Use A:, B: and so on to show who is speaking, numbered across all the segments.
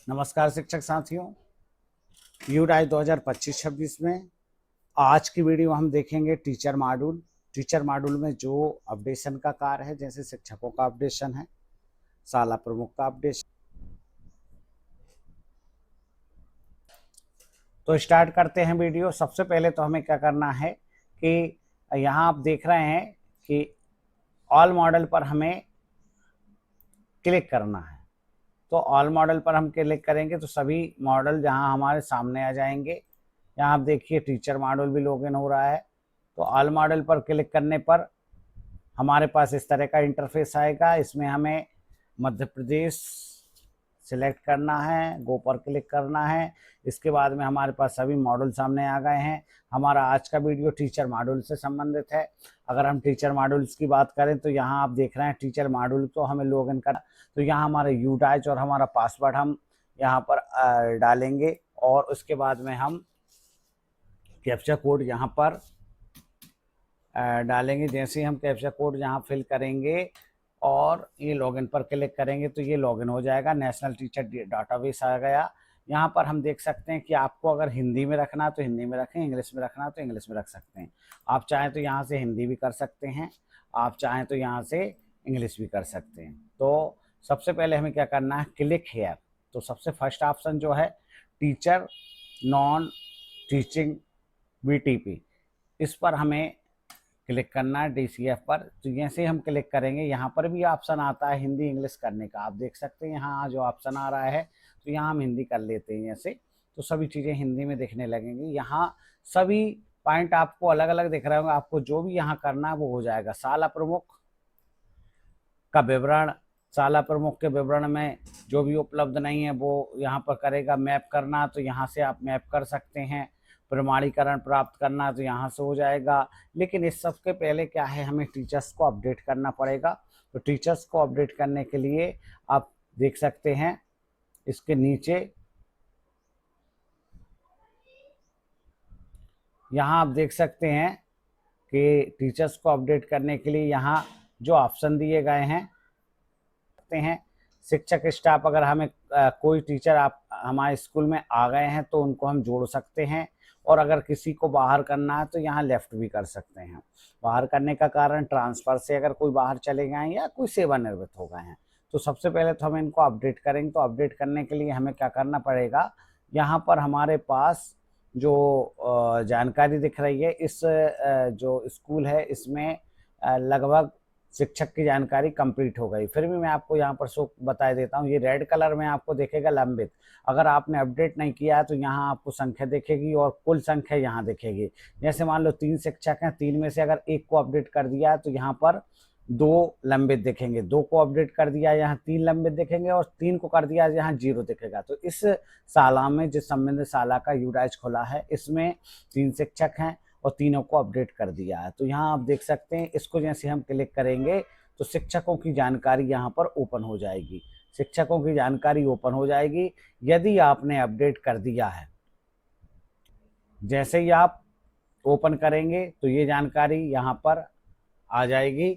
A: नमस्कार शिक्षक साथियों, यूडाई 2025-26 में आज की वीडियो हम देखेंगे टीचर मॉड्यूल। टीचर मॉड्यूल में जो अपडेशन का कार्य है, जैसे शिक्षकों का अपडेशन है, शाला प्रमुख का अपडेशन। तो स्टार्ट करते हैं वीडियो। सबसे पहले तो हमें क्या करना है कि यहाँ आप देख रहे हैं कि ऑल मॉडल पर हमें क्लिक करना है। तो ऑल मॉडल पर हम क्लिक करेंगे तो सभी मॉडल जहां हमारे सामने आ जाएंगे। यहाँ आप देखिए टीचर मॉडल भी लॉगिन हो रहा है। तो ऑल मॉडल पर क्लिक करने पर हमारे पास इस तरह का इंटरफेस आएगा। इसमें हमें मध्य प्रदेश सिलेक्ट करना है, गो पर क्लिक करना है। इसके बाद में हमारे पास सभी मॉडल सामने आ गए हैं। हमारा आज का वीडियो टीचर मॉड्यूल से संबंधित है। अगर हम टीचर मॉड्यूल्स की बात करें तो यहाँ आप देख रहे हैं टीचर मॉड्यूल तो हमें लॉगिन करना। तो यहाँ हमारा यूडाइज और हमारा पासवर्ड हम यहाँ पर डालेंगे और उसके बाद में हम कैप्चा कोड यहाँ पर डालेंगे। जैसे ही हम कैप्चा कोड यहाँ फिल करेंगे और ये लॉगिन पर क्लिक करेंगे तो ये लॉगिन हो जाएगा। नेशनल टीचर डाटाबेस आ गया। यहाँ पर हम देख सकते हैं कि आपको अगर हिंदी में रखना है तो हिंदी में रखें, इंग्लिश में रखना है तो इंग्लिश में रख सकते हैं। आप चाहें तो यहाँ से हिंदी भी कर सकते हैं, आप चाहें तो यहाँ से इंग्लिश भी कर सकते हैं। तो सबसे पहले हमें क्या करना है, क्लिक हेयर। तो सबसे फर्स्ट ऑप्शन जो है टीचर नॉन टीचिंग BTP, इस पर हमें क्लिक करना है DCF पर। तो जैसे हम क्लिक करेंगे यहाँ पर भी ऑप्शन आता है हिंदी इंग्लिश करने का। आप देख सकते हैं यहाँ जो ऑप्शन आ रहा है, तो यहाँ हम हिंदी कर लेते हैं जैसे, तो सभी चीज़ें हिंदी में दिखने लगेंगी। यहाँ सभी पॉइंट आपको अलग अलग दिख रहे होंगे। आपको जो भी यहाँ करना है वो हो जाएगा। शाला प्रमुख का विवरण, शाला प्रमुख के विवरण में जो भी उपलब्ध नहीं है वो यहाँ पर करेगा। मैप करना तो यहाँ से आप मैप कर सकते हैं। प्रमाणीकरण प्राप्त करना तो यहाँ से हो जाएगा। लेकिन इस सब के पहले क्या है, हमें टीचर्स को अपडेट करना पड़ेगा। तो टीचर्स को अपडेट करने के लिए आप देख सकते हैं इसके नीचे यहाँ आप देख सकते हैं कि टीचर्स को अपडेट करने के लिए यहाँ जो ऑप्शन दिए गए हैं शिक्षक स्टाफ। अगर हमें कोई टीचर आप हमारे स्कूल में आ गए हैं तो उनको हम जोड़ सकते हैं, और अगर किसी को बाहर करना है तो यहाँ लेफ्ट भी कर सकते हैं। बाहर करने का कारण ट्रांसफ़र से अगर कोई बाहर चले गए हैं या कोई सेवानिवृत्त हो गए हैं। तो सबसे पहले तो हम इनको अपडेट करेंगे। तो अपडेट करने के लिए हमें क्या करना पड़ेगा, यहाँ पर हमारे पास जो जानकारी दिख रही है, इस जो स्कूल है इसमें लगभग शिक्षक की जानकारी कंप्लीट हो गई। फिर भी मैं आपको यहाँ पर शो बता देता हूँ। ये रेड कलर में आपको दिखेगा लंबित। अगर आपने अपडेट नहीं किया है तो यहाँ आपको संख्या दिखेगी और कुल संख्या यहाँ दिखेगी। जैसे मान लो 3 शिक्षक हैं, 3 में से अगर 1 को अपडेट कर दिया है तो यहाँ पर 2 लंबित दिखेंगे, 2 को अपडेट कर दिया यहाँ 3 लंबित दिखेंगे, और 3 को कर दिया यहाँ 0 दिखेगा। तो इस शाला में, जिस संबंधित शाला का यूडाइज खोला है, इसमें 3 शिक्षक हैं और तीनों को अपडेट कर दिया है। तो यहाँ आप देख सकते हैं, इसको जैसे हम क्लिक करेंगे तो शिक्षकों की जानकारी यहाँ पर ओपन हो जाएगी। शिक्षकों की जानकारी ओपन हो जाएगी यदि आपने अपडेट कर दिया है। जैसे ही आप ओपन करेंगे तो ये जानकारी यहाँ पर आ जाएगी।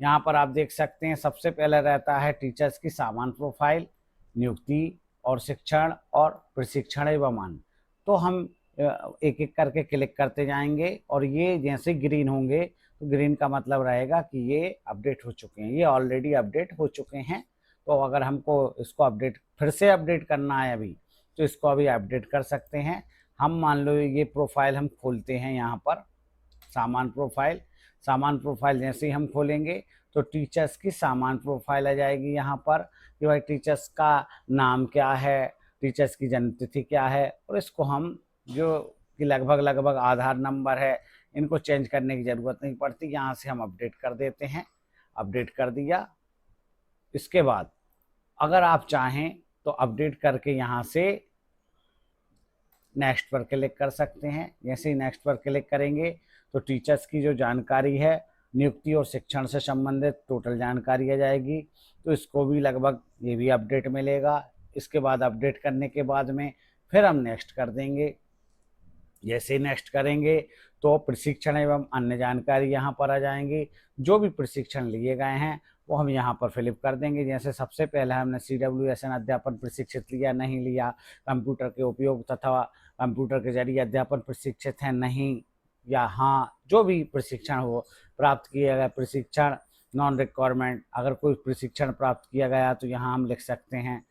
A: यहाँ पर आप देख सकते हैं सबसे पहले रहता है टीचर्स की सामान्य प्रोफाइल, नियुक्ति और शिक्षण और प्रशिक्षण एवं मान। तो हम एक एक करके क्लिक करते जाएंगे और ये जैसे ग्रीन होंगे तो ग्रीन का मतलब रहेगा कि ये अपडेट हो चुके हैं, ये ऑलरेडी अपडेट हो चुके हैं। तो अगर हमको इसको अपडेट फिर से अपडेट करना है अभी, तो इसको अभी अपडेट कर सकते हैं। हम मान लो ये प्रोफाइल हम खोलते हैं, यहाँ पर सामान्य प्रोफाइल। सामान्य प्रोफाइल जैसे ही हम खोलेंगे तो टीचर्स की सामान्य प्रोफाइल आ जाएगी यहाँ पर कि भाई टीचर्स का नाम क्या है, टीचर्स की जन्मतिथि क्या है, और इसको हम जो कि लगभग आधार नंबर है, इनको चेंज करने की ज़रूरत नहीं पड़ती। यहाँ से हम अपडेट कर देते हैं। अपडेट कर दिया। इसके बाद अगर आप चाहें तो अपडेट करके यहाँ से नेक्स्ट पर क्लिक कर सकते हैं। जैसे ही नेक्स्ट पर क्लिक करेंगे तो टीचर्स की जो जानकारी है, नियुक्ति और शिक्षण से संबंधित टोटल जानकारी आ जाएगी। तो इसको भी लगभग ये भी अपडेट मिलेगा। इसके बाद अपडेट करने के बाद में फिर हम नेक्स्ट कर देंगे। जैसे ही नेक्स्ट करेंगे तो प्रशिक्षण एवं अन्य जानकारी यहाँ पर आ जाएंगी। जो भी प्रशिक्षण लिए गए हैं वो हम यहाँ पर फिलिप कर देंगे। जैसे सबसे पहले हमने CWSN अध्यापन प्रशिक्षित लिया नहीं लिया, कंप्यूटर के उपयोग तथा कंप्यूटर के जरिए अध्यापन प्रशिक्षित है नहीं या हाँ, जो भी प्रशिक्षण हो प्राप्त किया गया प्रशिक्षण नॉन रिक्वायरमेंट, अगर कोई प्रशिक्षण प्राप्त किया गया तो यहाँ हम लिख सकते हैं।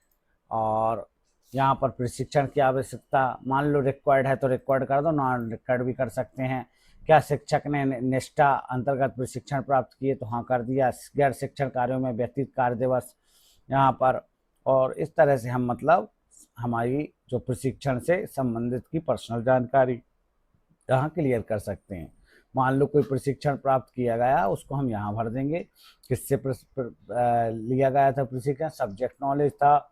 A: और यहाँ पर प्रशिक्षण की आवश्यकता, मान लो रिक्वायर्ड है तो रिक्वायर्ड कर दो, नॉन रिक्वायर्ड भी कर सकते हैं। क्या शिक्षक ने निष्ठा अंतर्गत प्रशिक्षण प्राप्त किए तो हाँ कर दिया। गैर शिक्षण कार्यों में व्यतीत कार्य दिवस यहाँ पर। और इस तरह से हम मतलब हमारी जो प्रशिक्षण से संबंधित की पर्सनल जानकारी यहाँ क्लियर कर सकते हैं। मान लो कोई प्रशिक्षण प्राप्त किया गया, उसको हम यहाँ भर देंगे। किससे लिया गया था प्रशिक्षण, सब्जेक्ट नॉलेज था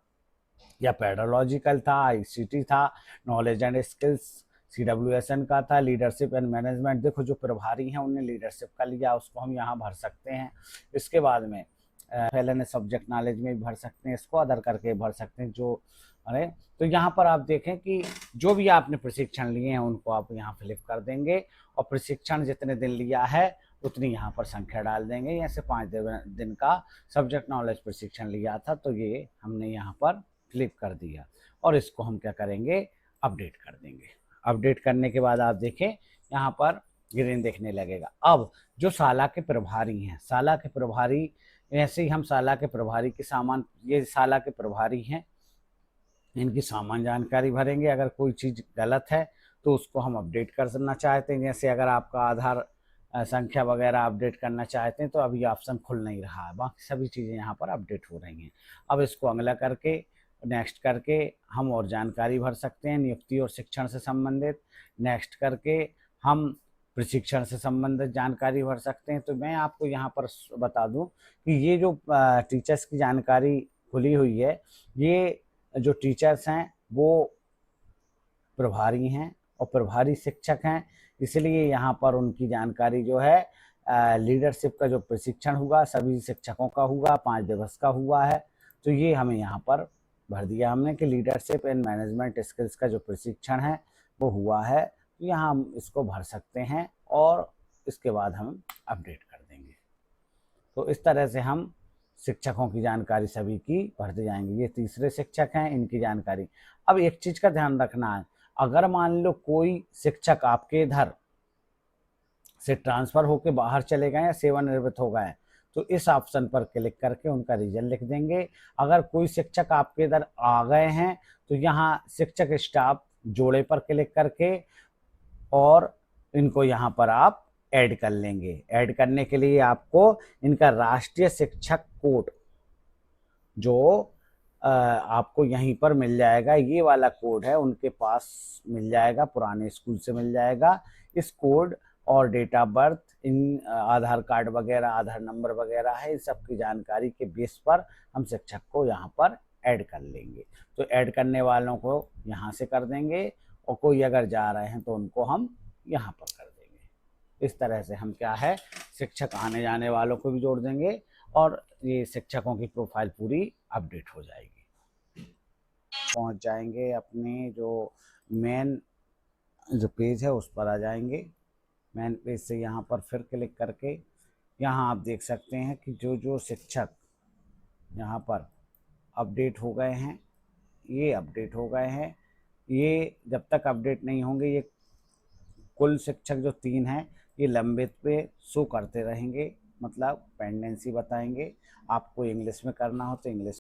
A: या पेडोलॉजिकल था, ICT था, नॉलेज एंड स्किल्स CWSN का था, लीडरशिप एंड मैनेजमेंट। देखो जो प्रभारी हैं उन्हें लीडरशिप का लिया, उसको हम यहाँ भर सकते हैं। इसके बाद में पहले ने सब्जेक्ट नॉलेज में भी भर सकते हैं, इसको अदर करके भर सकते हैं जो अरे। तो यहाँ पर आप देखें कि जो भी आपने प्रशिक्षण लिए हैं उनको आप यहाँ फिलिप कर देंगे और प्रशिक्षण जितने दिन लिया है उतनी यहाँ पर संख्या डाल देंगे। जैसे 5 दिन का सब्जेक्ट नॉलेज प्रशिक्षण लिया था तो ये हमने यहाँ पर फिलिप कर दिया और इसको हम क्या करेंगे, अपडेट कर देंगे। अपडेट करने के बाद आप देखें यहाँ पर ग्रीन देखने लगेगा। अब जो शाला के प्रभारी हैं, शाला के प्रभारी, ऐसे ही हम शाला के प्रभारी के सामान, ये शाला के प्रभारी हैं, इनकी सामान जानकारी भरेंगे। अगर कोई चीज़ गलत है तो उसको हम अपडेट करना चाहते हैं, जैसे अगर आपका आधार संख्या वगैरह अपडेट करना चाहते हैं तो अभी ऑप्शन खुल नहीं रहा है, बाकी सभी चीज़ें यहाँ पर अपडेट हो रही हैं। अब इसको अगला करके नेक्स्ट करके हम और जानकारी भर सकते हैं, नियुक्ति और शिक्षण से संबंधित। नेक्स्ट करके हम प्रशिक्षण से संबंधित जानकारी भर सकते हैं। तो मैं आपको यहाँ पर बता दूं कि ये जो टीचर्स की जानकारी खुली हुई है, ये जो टीचर्स हैं वो प्रभारी हैं और प्रभारी शिक्षक हैं, इसलिए यहाँ पर उनकी जानकारी जो है लीडरशिप का जो प्रशिक्षण हुआ सभी शिक्षकों का हुआ, 5 दिवस का हुआ है। तो ये हमें यहाँ पर भर दिया हमने कि लीडरशिप एंड मैनेजमेंट स्किल्स का जो प्रशिक्षण है वो हुआ है। तो यहाँ हम इसको भर सकते हैं और इसके बाद हम अपडेट कर देंगे। तो इस तरह से हम शिक्षकों की जानकारी सभी की भरते जाएंगे। ये तीसरे शिक्षक हैं, इनकी जानकारी। अब एक चीज़ का ध्यान रखना है, अगर मान लो कोई शिक्षक आपके इधर से ट्रांसफ़र होकर बाहर चले गए या सेवानिवृत्त हो गए तो इस ऑप्शन पर क्लिक करके उनका रीजन लिख देंगे। अगर कोई शिक्षक आपके इधर आ गए हैं तो यहाँ शिक्षक स्टाफ जोड़े पर क्लिक करके और इनको यहाँ पर आप ऐड कर लेंगे। ऐड करने के लिए आपको इनका राष्ट्रीय शिक्षक कोड जो आपको यहीं पर मिल जाएगा, ये वाला कोड है उनके पास मिल जाएगा, पुराने स्कूल से मिल जाएगा। इस कोड और डेट ऑफ बर्थ, इन आधार कार्ड वगैरह, आधार नंबर वगैरह है, इन सब की जानकारी के बेस पर हम शिक्षक को यहाँ पर ऐड कर लेंगे। तो ऐड करने वालों को यहाँ से कर देंगे और कोई अगर जा रहे हैं तो उनको हम यहाँ पर कर देंगे। इस तरह से हम क्या है, शिक्षक आने जाने वालों को भी जोड़ देंगे और ये शिक्षकों की प्रोफाइल पूरी अपडेट हो जाएगी। पहुँच जाएंगे अपने जो मेन जो पेज है उस पर आ जाएंगे। मेन पेज से यहाँ पर फिर क्लिक करके यहाँ आप देख सकते हैं कि जो जो शिक्षक यहाँ पर अपडेट हो गए हैं, ये अपडेट हो गए हैं। ये जब तक अपडेट नहीं होंगे, ये कुल शिक्षक जो 3 हैं ये लंबित पे शो करते रहेंगे, मतलब पेंडेंसी बताएंगे। आपको इंग्लिश में करना हो तो इंग्लिश